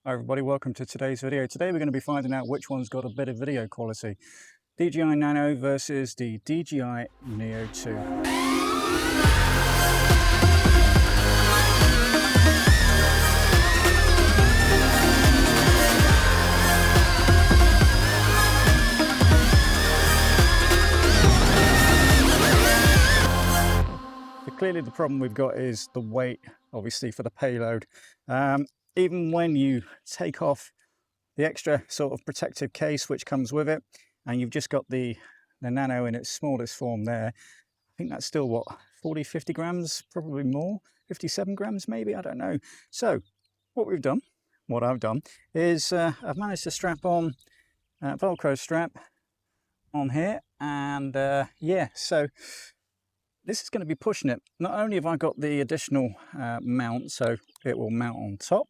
Hi everybody, welcome to today's video. Today we're going to be finding out which one's got a better video quality. DJI Nano versus the DJI Neo 2. Clearly the problem we've got is the weight, obviously, for the payload. Even when you take off the extra sort of protective case which comes with it, and you've just got the Nano in its smallest form there, I think that's still what, 40-50 grams, probably more, 57 grams maybe, I don't know. So what I've done is I've managed to strap on a Velcro strap on here, and yeah, so this is going to be pushing it. Not only have I got the additional mount, so it will mount on top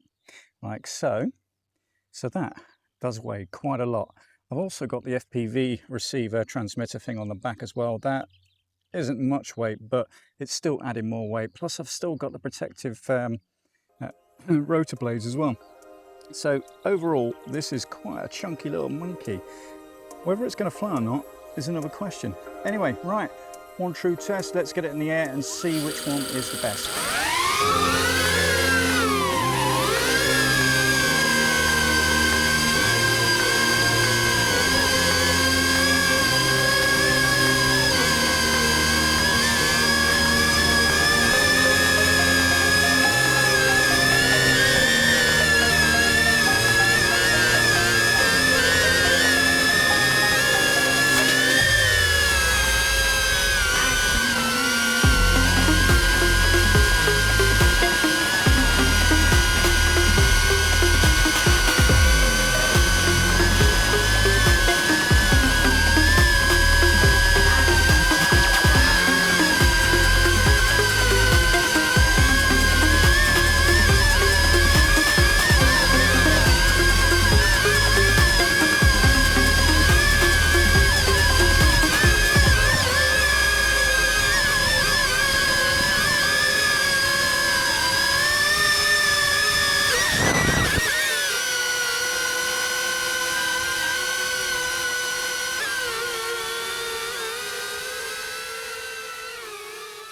like so, so that does weigh quite a lot. I've also got the FPV receiver transmitter thing on the back as well. That isn't much weight, but it's still adding more weight. Plus I've still got the protective rotor blades as well. So overall, this is quite a chunky little monkey. Whether it's going to fly or not is another question. Anyway, right, one true test. Let's get it in the air and see which one is the best.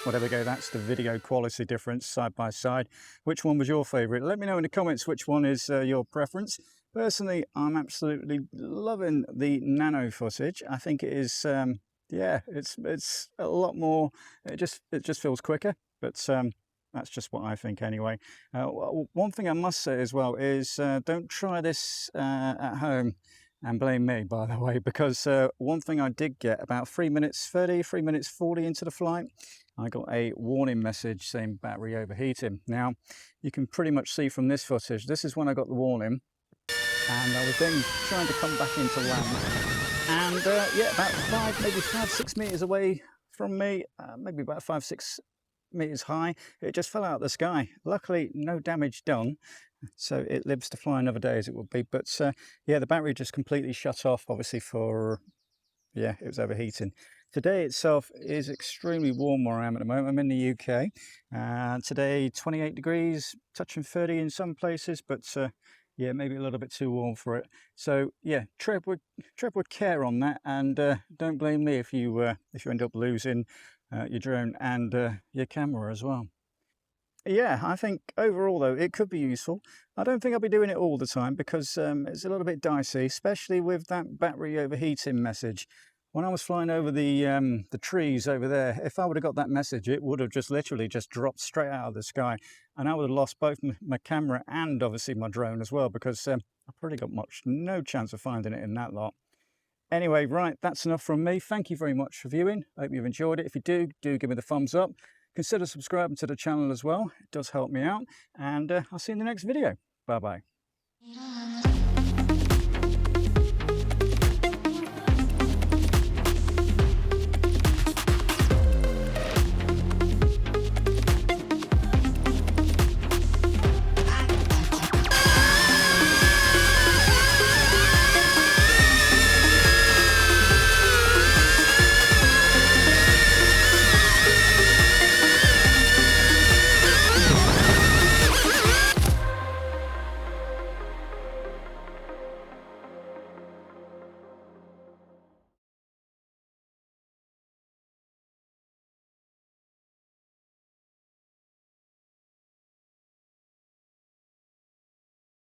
Well, there we go, that's the video quality difference side by side. Which one was your favourite? Let me know in the comments which one is your preference. Personally, I'm absolutely loving the Nano footage. I think it is, yeah, it's a lot more, it just feels quicker, but that's just what I think anyway. One thing I must say as well is don't try this at home and blame me, by the way, because one thing I did get about 3 minutes 30, 3 minutes 40 into the flight, I got a warning message saying battery overheating. Now, you can pretty much see from this footage, this is when I got the warning, and I was then trying to come back into land. And yeah, about maybe 5-6 meters away from me, maybe about 5-6 meters high, it just fell out of the sky. Luckily, no damage done, so it lives to fly another day as it would be. But yeah, the battery just completely shut off, obviously, for, yeah, it was overheating. Today itself is extremely warm where I am at the moment. I'm in the UK. Today 28 degrees, touching 30 in some places, but yeah, maybe a little bit too warm for it. So yeah, tread with care on that, and don't blame me if you end up losing your drone and your camera as well. Yeah, I think overall though, it could be useful. I don't think I'll be doing it all the time because it's a little bit dicey, especially with that battery overheating message. When I was flying over the trees over there, if I would have got that message, it would have just literally just dropped straight out of the sky, and I would have lost both my camera and obviously my drone as well, because I've probably got no chance of finding it in that lot. Anyway, right, that's enough from me. Thank you very much for viewing. I hope you've enjoyed it. If you do give me the thumbs up. Consider subscribing to the channel as well. It does help me out, and I'll see you in the next video. Bye bye.